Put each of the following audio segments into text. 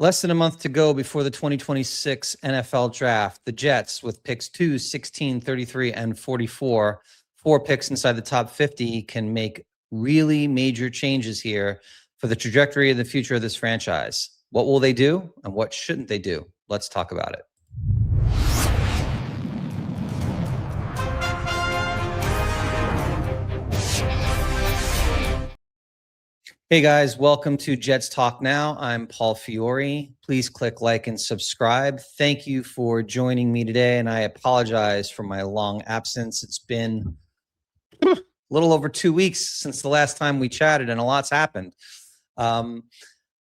Less than a month to go before the 2026 NFL draft. The Jets, with picks 2, 16, 33, and 44, 4 picks inside the top 50, can make really major changes here for the trajectory of the future of this franchise. What will they do, and what shouldn't they do? Let's talk about it. Hey guys, welcome to Jets Talk Now. I'm Paul Fiore. Please click like and subscribe. Thank you for joining me today, and I apologize for my long absence. It's been a little over 2 weeks since the last time we chatted, and a lot's happened. I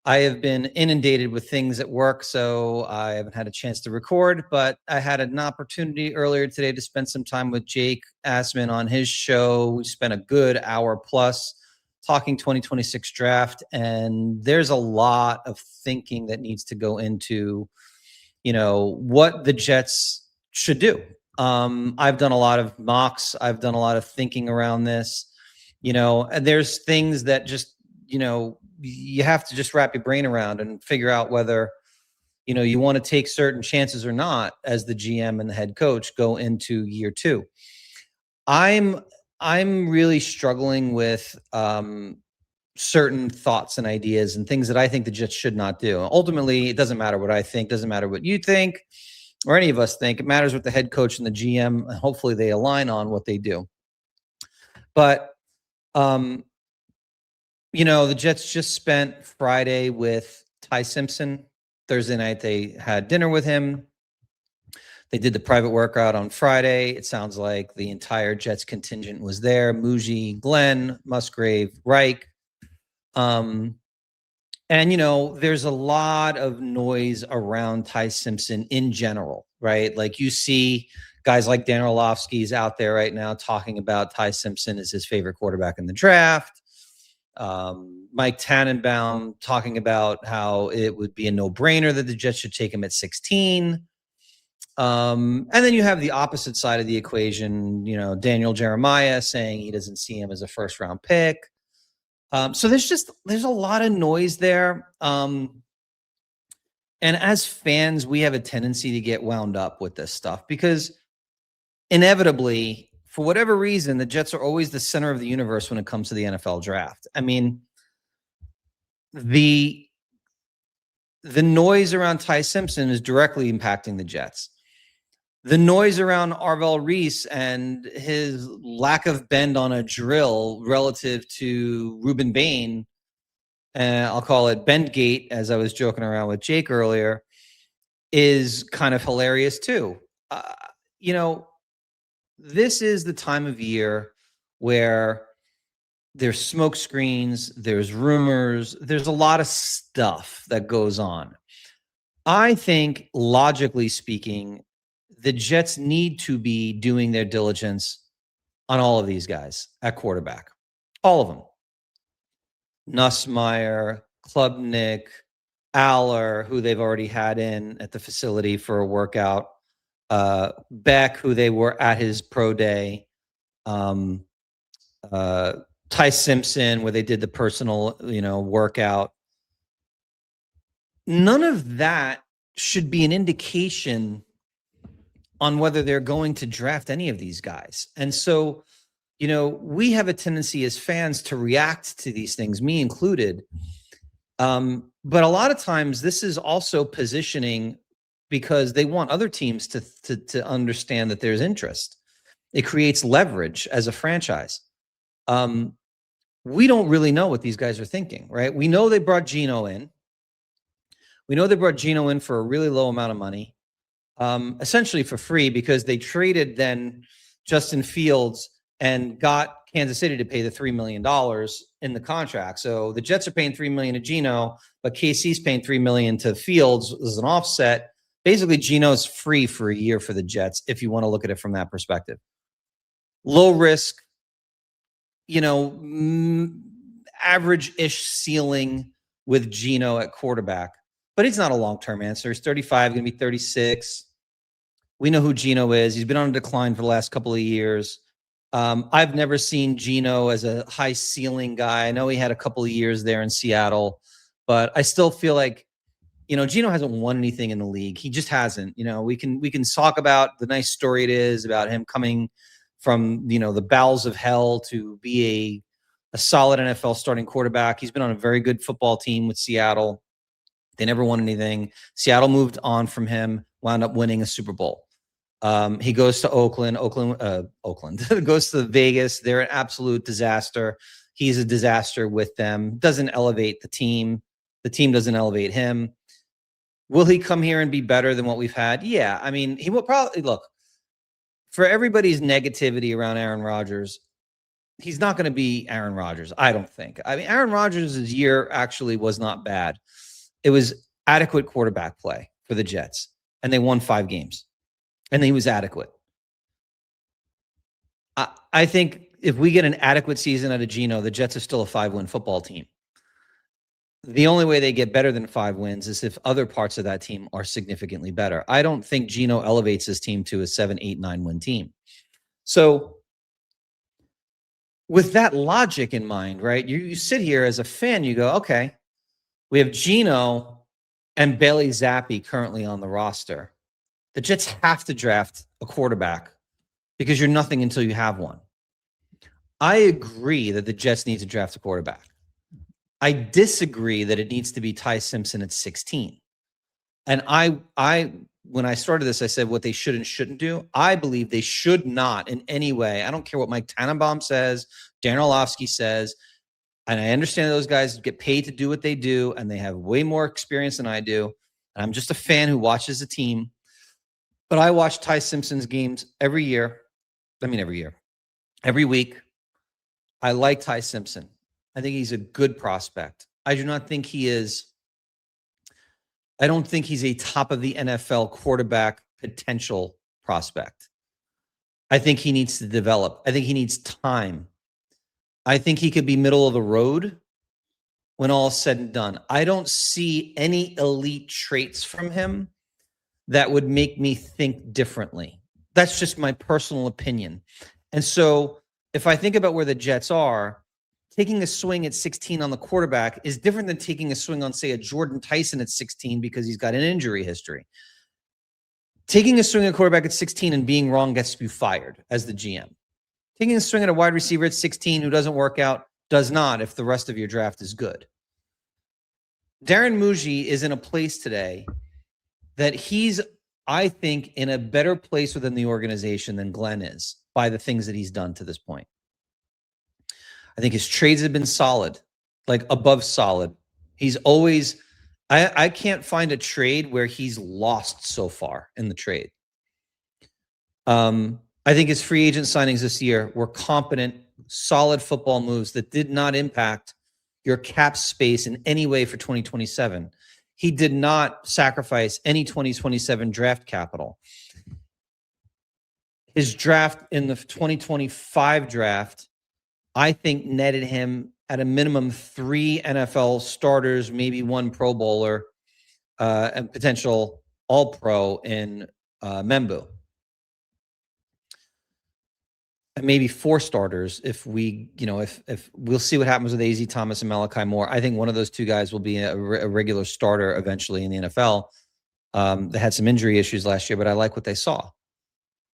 have been inundated with things at work, so I haven't had a chance to record, but I had an opportunity earlier today to spend some time with Jake Assman on his show. We spent a good hour plus talking 2026 draft, and there's a lot of thinking that needs to go into, what the Jets should do. I've done a lot of mocks. I've done a lot of thinking around this, and there's things that just, you have to just wrap your brain around and figure out whether, you want to take certain chances or not as the GM and the head coach go into year 2. I'm really struggling with certain thoughts and ideas and things that I think the Jets should not do. Ultimately, it doesn't matter what I think, doesn't matter what you think or any of us think. It matters what the head coach and the GM, and hopefully they align on what they do. But, the Jets just spent Friday with Ty Simpson. Thursday night, they had dinner with him. They did the private workout on Friday. It sounds like the entire Jets contingent was there. Muji, Glenn, Musgrave, Reich. And, there's a lot of noise around Ty Simpson in general, right? Like you see guys like Dan Orlovsky's out there right now talking about Ty Simpson as his favorite quarterback in the draft. Mike Tannenbaum talking about how it would be a no-brainer that the Jets should take him at 16. And then you have the opposite side of the equation, Daniel Jeremiah saying he doesn't see him as a first-round pick. So there's a lot of noise there. And as fans, we have a tendency to get wound up with this stuff because inevitably, for whatever reason, the Jets are always the center of the universe when it comes to the NFL draft. I mean, the noise around Ty Simpson is directly impacting the Jets. The noise around Arvell Reese and his lack of bend on a drill relative to Ruben Bain, I'll call it Bendgate, as I was joking around with Jake earlier, is kind of hilarious too. This is the time of year where there's smoke screens, there's rumors, there's a lot of stuff that goes on. I think, logically speaking, the Jets need to be doing their diligence on all of these guys at quarterback. All of them. Nussmeier, Klubnik, Aller, who they've already had in at the facility for a workout, Beck, who they were at his pro day, Ty Simpson, where they did the personal, workout. None of that should be an indication on whether they're going to draft any of these guys. And so, we have a tendency as fans to react to these things, me included. But a lot of times this is also positioning because they want other teams to understand that there's interest. It creates leverage as a franchise. We don't really know what these guys are thinking, right? We know they brought Geno in. We know they brought Geno in for a really low amount of money. Essentially for free because they traded then Justin Fields and got Kansas City to pay the $3 million in the contract. So the Jets are paying $3 million to Geno, but KC's paying $3 million to Fields as an offset. Basically, Geno's free for a year for the Jets if you want to look at it from that perspective. Low risk, average-ish ceiling with Geno at quarterback. But he's not a long-term answer. He's 35, going to be 36. We know who Geno is. He's been on a decline for the last couple of years. I've never seen Geno as a high ceiling guy. I know he had a couple of years there in Seattle, but I still feel like Geno hasn't won anything in the league. He just hasn't. We can talk about the nice story it is about him coming from, the bowels of hell to be a solid NFL starting quarterback. He's been on a very good football team with Seattle. They never won anything. Seattle moved on from him, wound up winning a Super Bowl. He goes to Oakland goes to Vegas. They're an absolute disaster. He's a disaster with them. Doesn't elevate the team. The team doesn't elevate him. Will he come here and be better than what we've had? Yeah. I mean, he will probably look for everybody's negativity around Aaron Rodgers. He's not going to be Aaron Rodgers, I don't think. I mean, Aaron Rodgers' year actually was not bad. It was adequate quarterback play for the Jets, and they won 5 games, and he was adequate. I think if we get an adequate season out of Geno, the Jets are still a 5-win football team. The only way they get better than 5 wins is if other parts of that team are significantly better. I don't think Geno elevates his team to a 7, 8, 9-win team. So with that logic in mind, right, you sit here as a fan, you go, okay, we have Geno and Bailey Zappi currently on the roster. The Jets have to draft a quarterback because you're nothing until you have one. I agree that the Jets need to draft a quarterback. I disagree that it needs to be Ty Simpson at 16. And I when I started this, I said what they should and shouldn't do. I believe they should not in any way. I don't care what Mike Tannenbaum says, Dan Orlovsky says, and I understand those guys get paid to do what they do, and they have way more experience than I do. And I'm just a fan who watches the team. But I watch Ty Simpson's games every year. Every week. I like Ty Simpson. I think he's a good prospect. I don't think he's a top of the NFL quarterback potential prospect. I think he needs to develop. I think he needs time. I think he could be middle of the road when all is said and done. I don't see any elite traits from him that would make me think differently. That's just my personal opinion. And so if I think about where the Jets are, taking a swing at 16 on the quarterback is different than taking a swing on, say, a Jordan Tyson at 16 because he's got an injury history. Taking a swing at quarterback at 16 and being wrong gets you fired as the GM. Taking a swing at a wide receiver at 16 who doesn't work out does not if the rest of your draft is good. Darren Muji is in a place today that he's, I think, in a better place within the organization than Glenn is by the things that he's done to this point. I think his trades have been solid, like above solid. He's always, I can't find a trade where he's lost so far in the trade. I think his free agent signings this year were competent, solid football moves that did not impact your cap space in any way for 2027. He did not sacrifice any 2027 draft capital. His draft in the 2025 draft, I think, netted him at a minimum 3 NFL starters, maybe 1 Pro Bowler, and potential All-Pro in Membu. And maybe 4 starters if we, if we'll see what happens with AZ Thomas and Malachi Moore. I think one of those 2 guys will be a regular starter eventually in the NFL. They had some injury issues last year, but I like what they saw.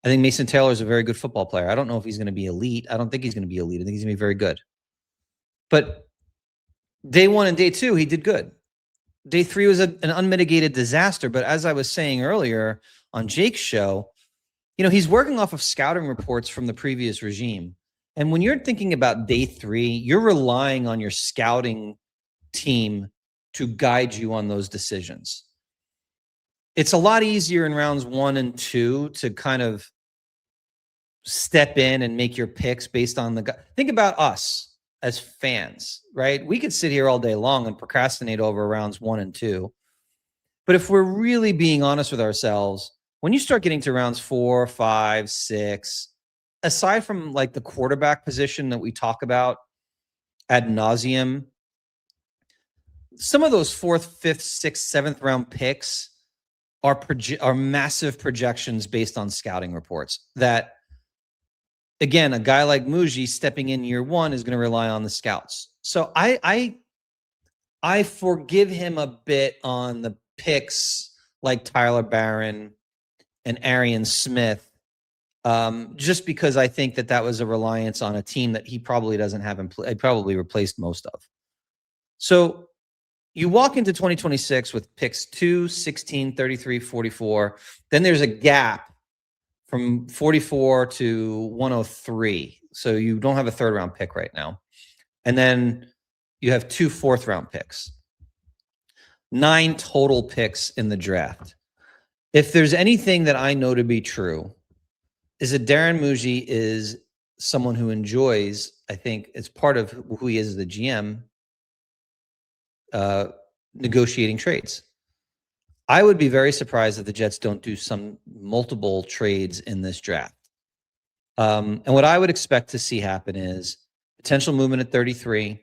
I think Mason Taylor is a very good football player. I don't know if he's going to be elite. I don't think he's going to be elite. I think he's going to be very good. But day 1 and day 2, he did good. Day 3 was an unmitigated disaster. But as I was saying earlier on Jake's show, he's working off of scouting reports from the previous regime. And when you're thinking about day 3, you're relying on your scouting team to guide you on those decisions. It's a lot easier in rounds 1 and 2 to kind of step in and make your picks based on think about us as fans, right? We could sit here all day long and procrastinate over rounds 1 and 2. But if we're really being honest with ourselves, when you start getting to rounds 4, 5, 6, aside from like the quarterback position that we talk about ad nauseum, some of those 4th, 5th, 6th, 7th round picks are massive projections based on scouting reports that, again, a guy like Muji stepping in year 1 is going to rely on the scouts. So I forgive him a bit on picks like Tyler Barron and Arian Smith, just because I think that was a reliance on a team that he probably doesn't have probably replaced most of. So you walk into 2026 with picks 2, 16, 33, 44. Then there's a gap from 44 to 103. So you don't have a third round pick right now. And then you have 2 fourth round picks. 9 total picks in the draft. If there's anything that I know to be true, is that Darren Muji is someone who enjoys, I think it's part of who he is as the GM, negotiating trades. I would be very surprised if the Jets don't do some multiple trades in this draft. And what I would expect to see happen is potential movement at 33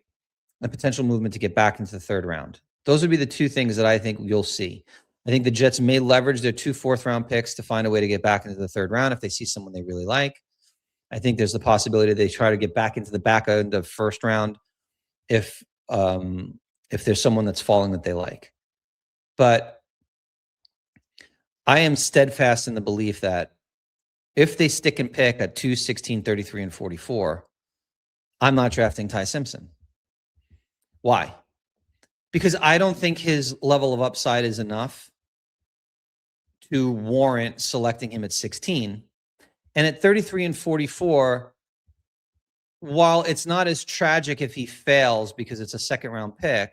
and potential movement to get back into the third round. Those would be the 2 things that I think you'll see. I think the Jets may leverage their 2 fourth round picks to find a way to get back into the third round if they see someone they really like. I think there's the possibility they try to get back into the back end of first round if there's someone that's falling that they like. But I am steadfast in the belief that if they stick and pick at 2, 16, 33, and 44, I'm not drafting Ty Simpson. Why? Because I don't think his level of upside is enough to warrant selecting him at 16. And at 33 and 44, while it's not as tragic if he fails because it's a second round pick,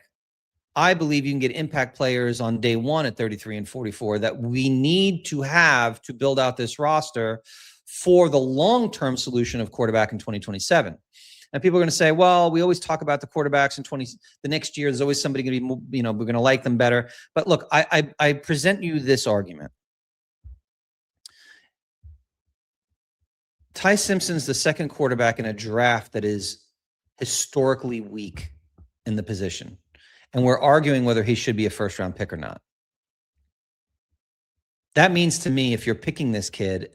I believe you can get impact players on day 1 at 33 and 44 that we need to have to build out this roster for the long-term solution of quarterback in 2027. And people are going to say, well, we always talk about the quarterbacks in the next year. There's always somebody going to be, we're going to like them better. But look, I present you this argument. Ty Simpson's the second quarterback in a draft that is historically weak in the position. And we're arguing whether he should be a first round pick or not. That means to me, if you're picking this kid,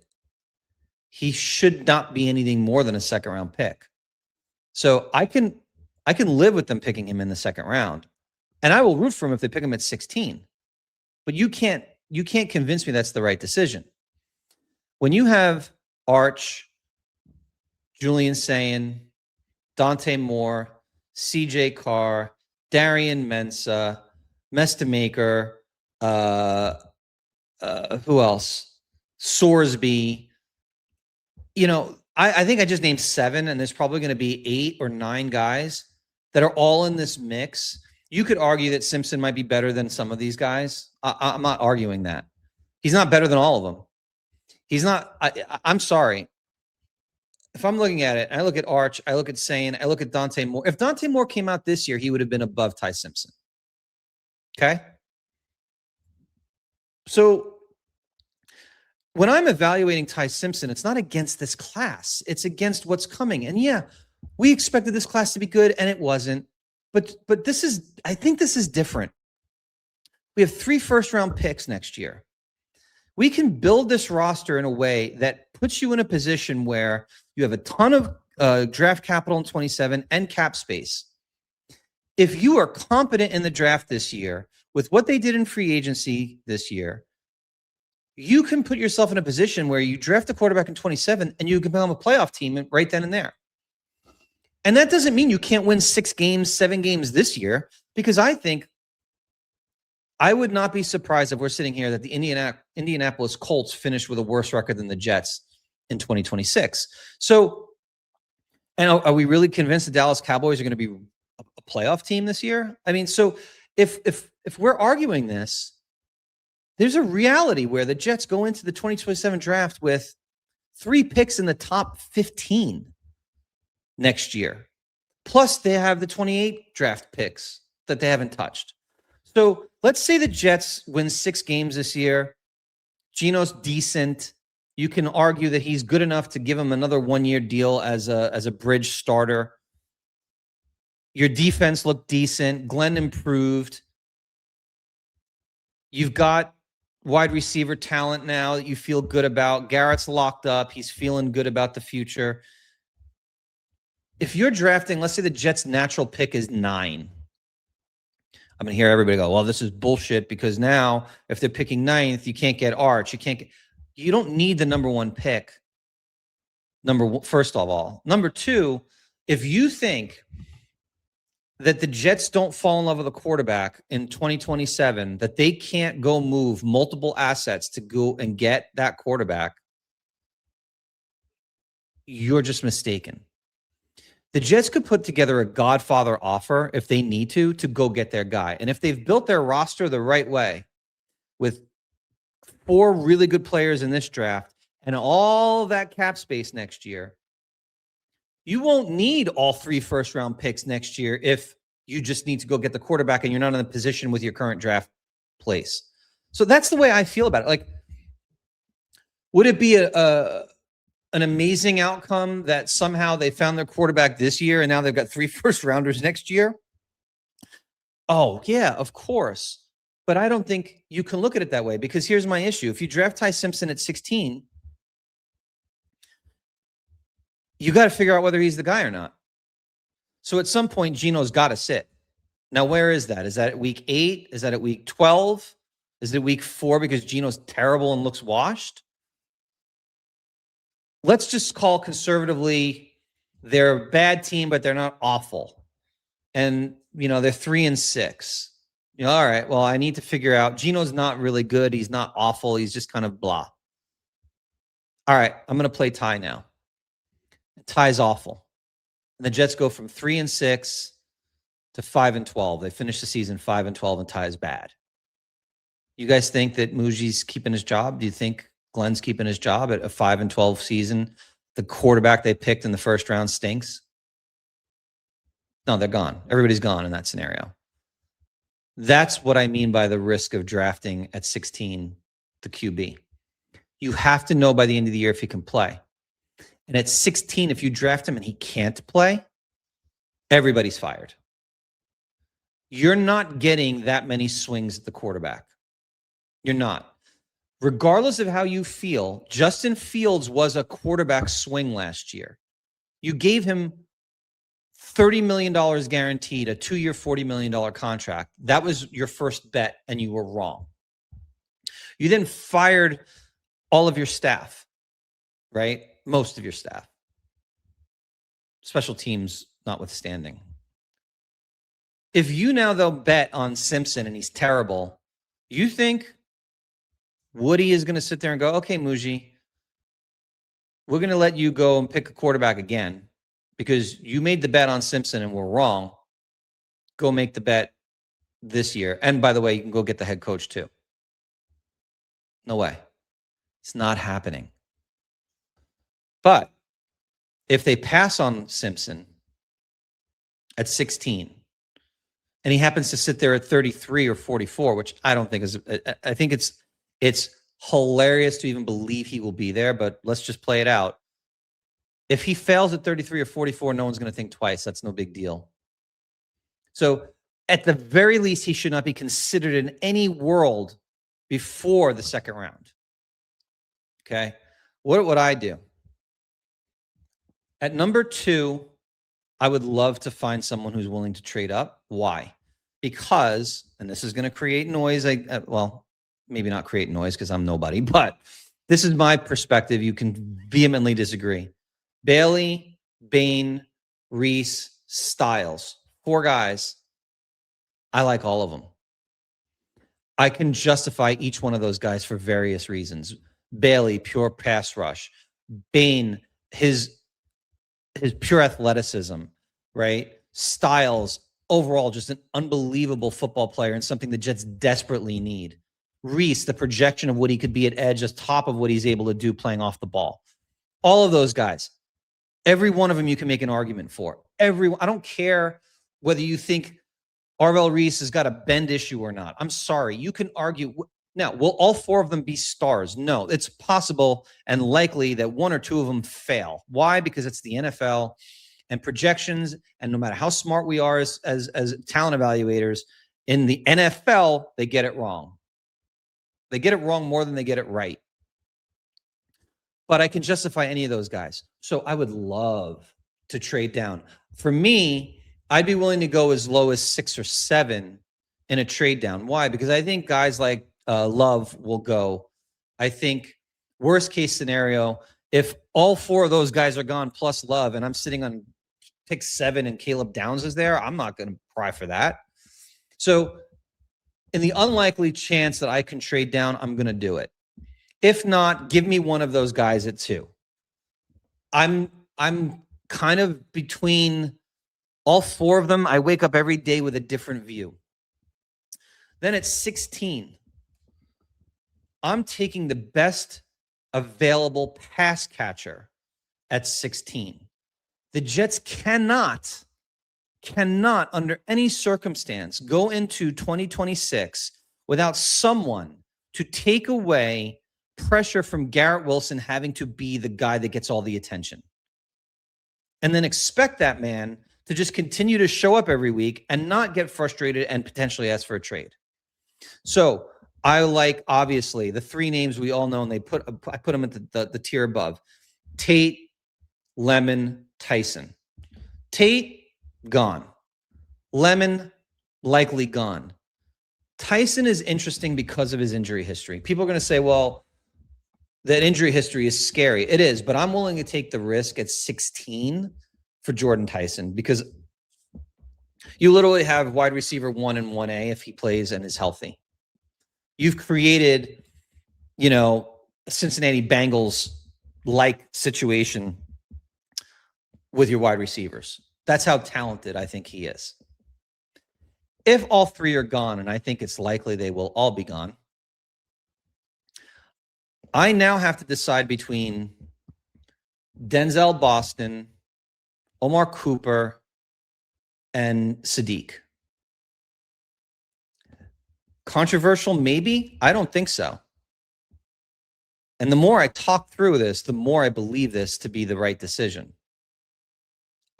he should not be anything more than a second round pick. So I can live with them picking him in the second round, and I will root for him if they pick him at 16. But you can't convince me that's the right decision. When you have Arch, Julian Sayin, Dante Moore, CJ Carr, Darian Mensah, Mestamaker, who else? Sorsby. I think I just named 7, and there's probably going to be 8 or 9 guys that are all in this mix. You could argue that Simpson might be better than some of these guys. I'm not arguing that. He's not better than all of them. He's not. I'm sorry. If I'm looking at it, I look at Arch, I look at Sayin, I look at Dante Moore. If Dante Moore came out this year, he would have been above Ty Simpson. Okay? So when I'm evaluating Ty Simpson, it's not against this class. It's against what's coming. And yeah, we expected this class to be good, and it wasn't. But I think this is different. We have 3 first-round picks next year. We can build this roster in a way that puts you in a position where you have a ton of draft capital in 27 and cap space. If you are competent in the draft this year with what they did in free agency this year, you can put yourself in a position where you draft a quarterback in 27 and you can become a playoff team right then and there. And that doesn't mean you can't win 6 games, 7 games this year, because I think I would not be surprised if we're sitting here that the Indianapolis Colts finished with a worse record than the Jets in 2026. So, and are we really convinced the Dallas Cowboys are going to be a playoff team this year? I mean, so if we're arguing this, there's a reality where the Jets go into the 2027 draft with 3 picks in the top 15 next year. Plus, they have the 28 draft picks that they haven't touched. So let's say the Jets win 6 games this year. Geno's decent. You can argue that he's good enough to give him another 1-year deal as a bridge starter. Your defense looked decent. Glenn improved. You've got wide receiver talent now that you feel good about. Garrett's locked up. He's feeling good about the future. If you're drafting, let's say the Jets' natural pick is 9. I'm going to hear everybody go, well, this is bullshit because now if they're picking 9th, you can't get Arch. You don't need the number 1 pick. First of all. Number 2, if you think that the Jets don't fall in love with a quarterback in 2027, that they can't go move multiple assets to go and get that quarterback, you're just mistaken. The Jets could put together a Godfather offer if they need to go get their guy. And if they've built their roster the right way with 4 really good players in this draft and all that cap space next year, you won't need all 3 first-round picks next year if you just need to go get the quarterback and you're not in a position with your current draft place. So that's the way I feel about it. Like, would it be an amazing outcome that somehow they found their quarterback this year and now they've got 3 first-rounders next year? Oh, yeah, of course. But I don't think you can look at it that way, because here's my issue. If you draft Ty Simpson at 16, you got to figure out whether he's the guy or not. So at some point, Geno's got to sit. Now, where is that? Is that at week 8? Is that at week 12? Is it week 4 because Geno's terrible and looks washed? Let's just call conservatively they're a bad team, but they're not awful. And, they're 3-6. All right, well, I need to figure out. Geno's not really good. He's not awful. He's just kind of blah. All right, I'm going to play Ty now. Ty's awful. And the Jets go from 3-6 to 5-12. They finish the season 5-12, and Ty's bad. You guys think that Muji's keeping his job? Do you think Glenn's keeping his job at a 5-12 season? The quarterback they picked in the first round stinks? No, they're gone. Everybody's gone in that scenario. That's what I mean by the risk of drafting at 16 the QB. You have to know by the end of the year if he can play. And at 16, if you draft him and he can't play, everybody's fired. You're not getting that many swings at the quarterback. You're not. Regardless of how you feel, Justin Fields was a quarterback swing last year. You gave him $30 million guaranteed, a 2-year, $40 million contract. That was your first bet, and you were wrong. You then fired all of your staff, right? Most of your staff. Special teams notwithstanding. If you now, though, bet on Simpson and he's terrible, you think Woody is going to sit there and go, okay, Muji, we're going to let you go and pick a quarterback again because you made the bet on Simpson and we're wrong. Go make the bet this year. And by the way, you can go get the head coach too. No way. It's not happening. But if they pass on Simpson at 16 and he happens to sit there at 33 or 44, which I don't think is, I think it's hilarious to even believe he will be there, but let's just play it out. If he fails at 33 or 44, no one's going to think twice. That's no big deal. So at the very least, he should not be considered in any world before the second round. Okay. What would I do? At number 2, I would love to find someone who's willing to trade up. Why? Because, and this is going to create noise. Well, maybe not create noise because I'm nobody, but this is my perspective. You can vehemently disagree. Bailey, Bain, Reese, Styles, 4 guys. I like all of them. I can justify each one of those guys for various reasons. Bailey, pure pass rush. Bain, his pure athleticism, right? Styles, overall, just an unbelievable football player and something the Jets desperately need. Reese, the projection of what he could be at edge, just top of what he's able to do playing off the ball. All of those guys, every one of them you can make an argument for. I don't care whether you think Arvell Reese has got a bend issue or not. I'm sorry. You can argue. Now, will all 4 of them be stars? No, it's possible and likely that 1 or 2 of them fail. Why? Because it's the NFL and projections, and no matter how smart we are as talent evaluators, in the NFL, they get it wrong. They get it wrong more than they get it right. But I can justify any of those guys. So I would love to trade down. For me, I'd be willing to go as low as 6 or 7 in a trade down. Why? Because I think guys like Love will go. I think worst case scenario, if all 4 of those guys are gone plus Love, and I'm sitting on pick 7 and Caleb Downs is there, I'm not going to cry for that. So in the unlikely chance that I can trade down, I'm going to do it. If not, give me one of those guys at 2. I'm kind of between all 4 of them. I wake up every day with a different view. Then at 16, I'm taking the best available pass catcher at 16. The Jets cannot under any circumstance go into 2026 without someone to take away pressure from Garrett Wilson having to be the guy that gets all the attention. And then expect that man to just continue to show up every week and not get frustrated and potentially ask for a trade. So I like, obviously, the 3 names we all know, and I put them at the tier above. Tate, Lemon, Tyson. Tate, gone. Lemon, likely gone. Tyson is interesting because of his injury history. People are going to say, well, that injury history is scary. It is, but I'm willing to take the risk at 16 for Jordan Tyson because you literally have wide receiver 1 and 1A if he plays and is healthy. You've created, a Cincinnati Bengals-like situation with your wide receivers. That's how talented I think he is. If all 3 are gone, and I think it's likely they will all be gone, I now have to decide between Denzel Boston, Omar Cooper, and Sadiq. Controversial, maybe? I don't think so. And the more I talk through this, the more I believe this to be the right decision.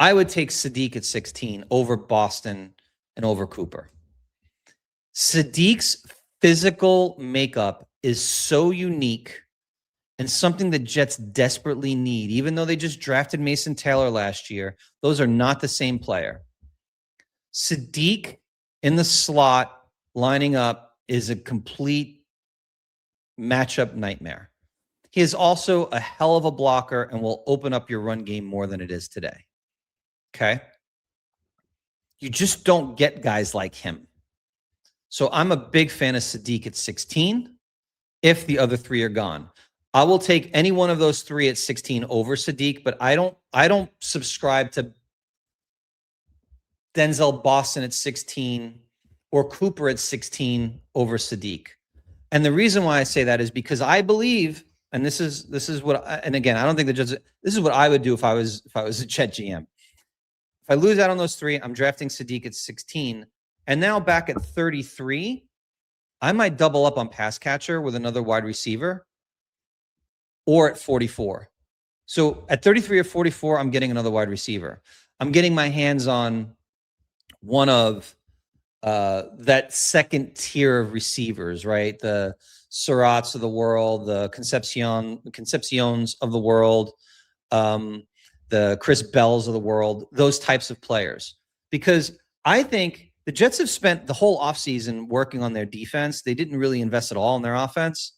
I would take Sadiq at 16 over Boston and over Cooper. Sadiq's physical makeup is so unique and something the Jets desperately need. Even though they just drafted Mason Taylor last year, those are not the same player. Sadiq in the slot lining up is a complete matchup nightmare. He is also a hell of a blocker and will open up your run game more than it is today. Okay? You just don't get guys like him. So I'm a big fan of Sadiq at 16 if the other 3 are gone. I will take any one of those 3 at 16 over Sadiq, but I don't subscribe to Denzel Boston at 16 or Cooper at 16 over Sadiq. And the reason why I say that is because I believe, and this is what, and again, I don't think the Jets, this is what I would do if I was a Jet GM. If I lose out on those 3, I'm drafting Sadiq at 16. And now back at 33, I might double up on pass catcher with another wide receiver, or at 44. So at 33 or 44, I'm getting another wide receiver. I'm getting my hands on one of that second tier of receivers, right? The Surratts of the world, the Concepcions of the world, the Chris Bells of the world, those types of players. Because I think the Jets have spent the whole offseason working on their defense. They didn't really invest at all in their offense.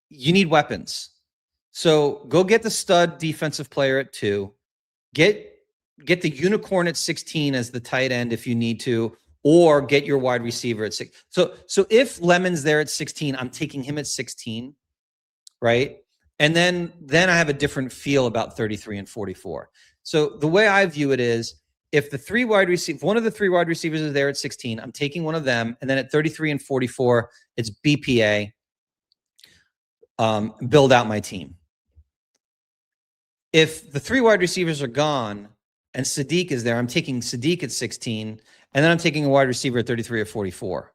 You need weapons. So go get the stud defensive player at 2. Get the unicorn at 16 as the tight end if you need to, or get your wide receiver at 6. So if Lemon's there at 16, I'm taking him at 16, right? And then I have a different feel about 33 and 44. So the way I view it is, if one of the 3 wide receivers is there at 16, I'm taking one of them, and then at 33 and 44, it's BPA. Build out my team. If the 3 wide receivers are gone and Sadiq is there, I'm taking Sadiq at 16, and then I'm taking a wide receiver at 33 or 44.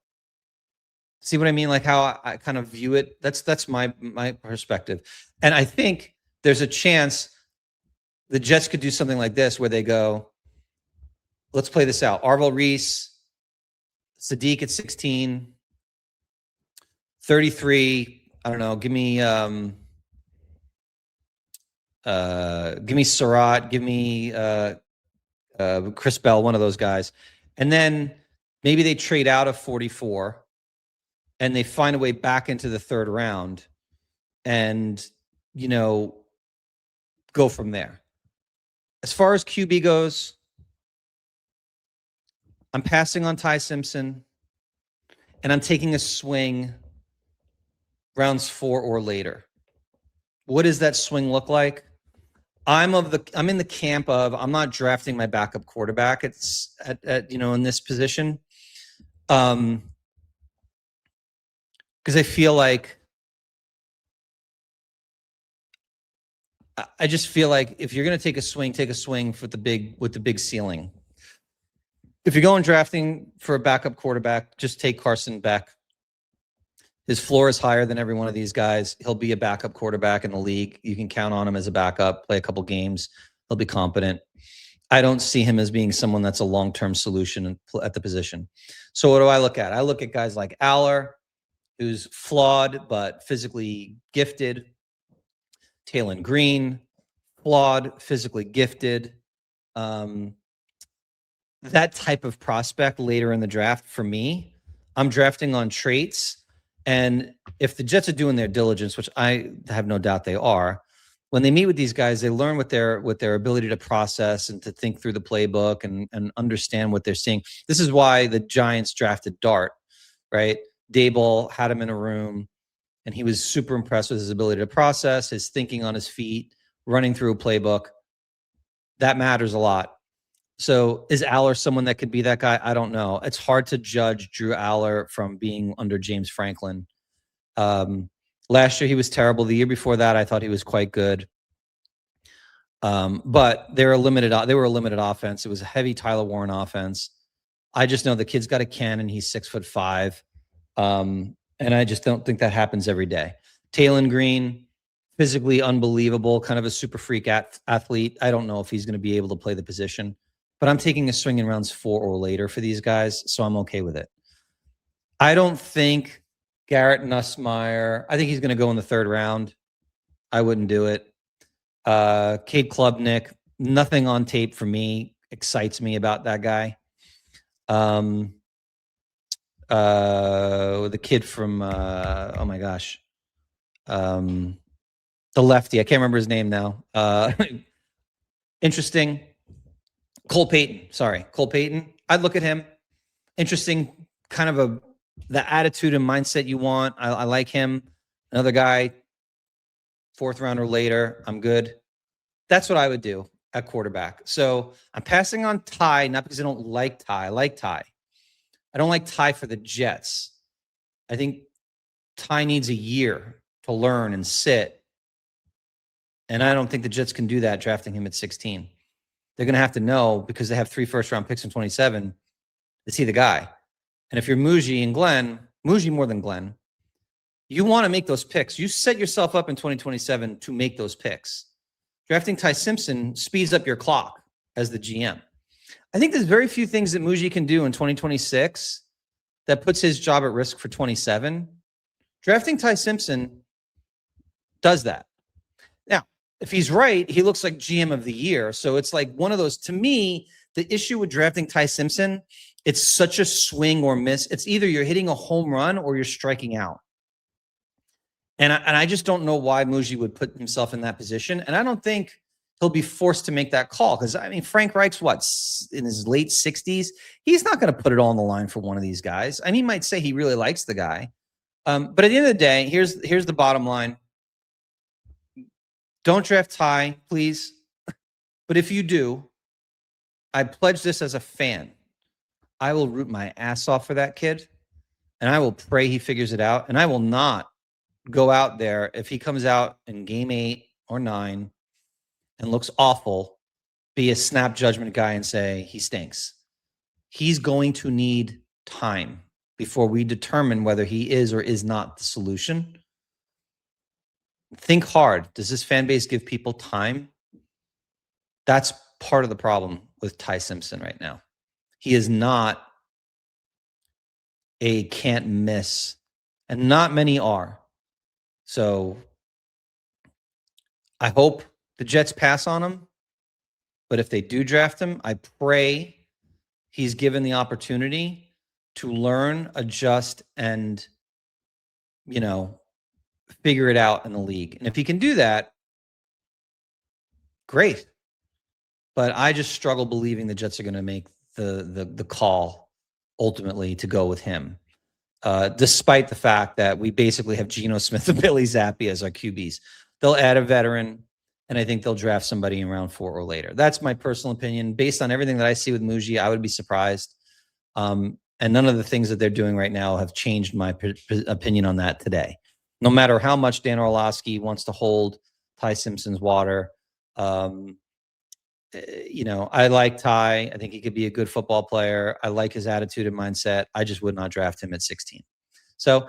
See what I mean? Like how I kind of view it. That's my perspective. And I think there's a chance the Jets could do something like this where they go, let's play this out. Arvell Reese, Sadiq at 16, 33. I don't know. Give me Surratt. Give me Chris Bell, one of those guys. And then maybe they trade out of 44 and they find a way back into the third round and, go from there. As far as QB goes, I'm passing on Ty Simpson and I'm taking a swing rounds 4 or later. What does that swing look like? I'm in the camp of I'm not drafting my backup quarterback. It's in this position. Because I feel like I just feel like if you're going to take a swing with the big ceiling. If you're going drafting for a backup quarterback, just take Carson Beck. His floor is higher than every one of these guys. He'll be a backup quarterback in the league. You can count on him as a backup, play a couple games. He'll be competent. I don't see him as being someone that's a long-term solution at the position. So what do I look at? I look at guys like Aller, who's flawed but physically gifted. Taylon Green, flawed, physically gifted. That type of prospect later in the draft for me, I'm drafting on traits. And if the Jets are doing their diligence, which I have no doubt they are, when they meet with these guys, they learn with their ability to process and to think through the playbook and understand what they're seeing. This is why the Giants drafted Dart, right? Daboll had him in a room, and he was super impressed with his ability to process, his thinking on his feet, running through a playbook. That matters a lot. So is Aller someone that could be that guy? I don't know. It's hard to judge Drew Aller from being under James Franklin. Last year he was terrible. The year before that, I thought he was quite good. But they were a limited offense. It was a heavy Tyler Warren offense. I just know the kid's got a cannon. He's 6'5". And I just don't think that happens every day. Taylon Green, physically unbelievable, kind of a super freak athlete. I don't know if he's going to be able to play the position. But I'm taking a swing in rounds 4 or later for these guys, so I'm okay with it. I don't think Garrett Nussmeier, I think he's going to go in the 3rd round. I wouldn't do it. Cade Klubnik, nothing on tape for me excites me about that guy. The kid from, oh my gosh, the lefty, I can't remember his name now. Interesting. Cole Payton. I'd look at him. Interesting, kind of the attitude and mindset you want. I like him. Another guy, 4th round or later, I'm good. That's what I would do at quarterback. So I'm passing on Ty, not because I don't like Ty. I like Ty. I don't like Ty for the Jets. I think Ty needs a year to learn and sit. And I don't think the Jets can do that drafting him at 16. They're going to have to know, because they have 3 first-round picks in 27, is he the guy? And if you're Muji and Glenn, Muji more than Glenn, you want to make those picks. You set yourself up in 2027 to make those picks. Drafting Ty Simpson speeds up your clock as the GM. I think there's very few things that Muji can do in 2026 that puts his job at risk for 27. Drafting Ty Simpson does that. Now, if he's right, he looks like GM of the year. So it's like one of those, to me, the issue with drafting Ty Simpson, it's such a swing or miss. It's either you're hitting a home run or you're striking out. And I just don't know why Muji would put himself in that position. And I don't think he'll be forced to make that call. Because, I mean, Frank Reich's in his late 60s. He's not going to put it all on the line for one of these guys. And he might say he really likes the guy. But at the end of the day, here's the bottom line. Don't draft Ty, please. But if you do, I pledge this as a fan. I will root my ass off for that kid. And I will pray he figures it out. And I will not go out there if he comes out in game 8 or 9 and looks awful, be a snap judgment guy and say he stinks. He's going to need time before we determine whether he is or is not the solution. Think hard. Does this fan base give people time? That's part of the problem with Ty Simpson right now. He is not a can't miss, and not many are. So I hope the Jets pass on him. But if they do draft him, I pray he's given the opportunity to learn, adjust, and, you know, figure it out in the league. And if he can do that, great. But I just struggle believing the Jets are going to make the call ultimately to go with him, despite the fact that we basically have Geno Smith and Billy Zappi as our QBs. They'll add a veteran, and I think they'll draft somebody in round 4 or later. That's my personal opinion. Based on everything that I see with Muji, I would be surprised. And none of the things that they're doing right now have changed my opinion on that today. No matter how much Dan Orlovsky wants to hold Ty Simpson's water, you know, I like Ty. I think he could be a good football player. I like his attitude and mindset. I just would not draft him at 16. So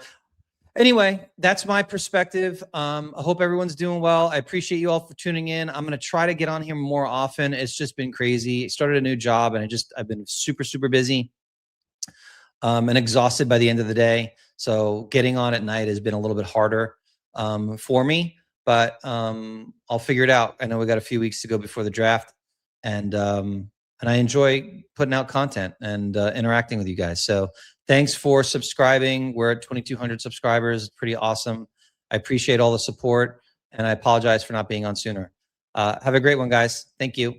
anyway, that's my perspective. I hope everyone's doing well. I appreciate you all for tuning in. I'm going to try to get on here more often. It's just been crazy. I started a new job and I've been super, super busy. And exhausted by the end of the day. So getting on at night has been a little bit harder for me, but I'll figure it out. I know we got a few weeks to go before the draft, and I enjoy putting out content and interacting with you guys. So thanks for subscribing. We're at 2,200 subscribers. It's pretty awesome. I appreciate all the support, and I apologize for not being on sooner. Have a great one, guys. Thank you.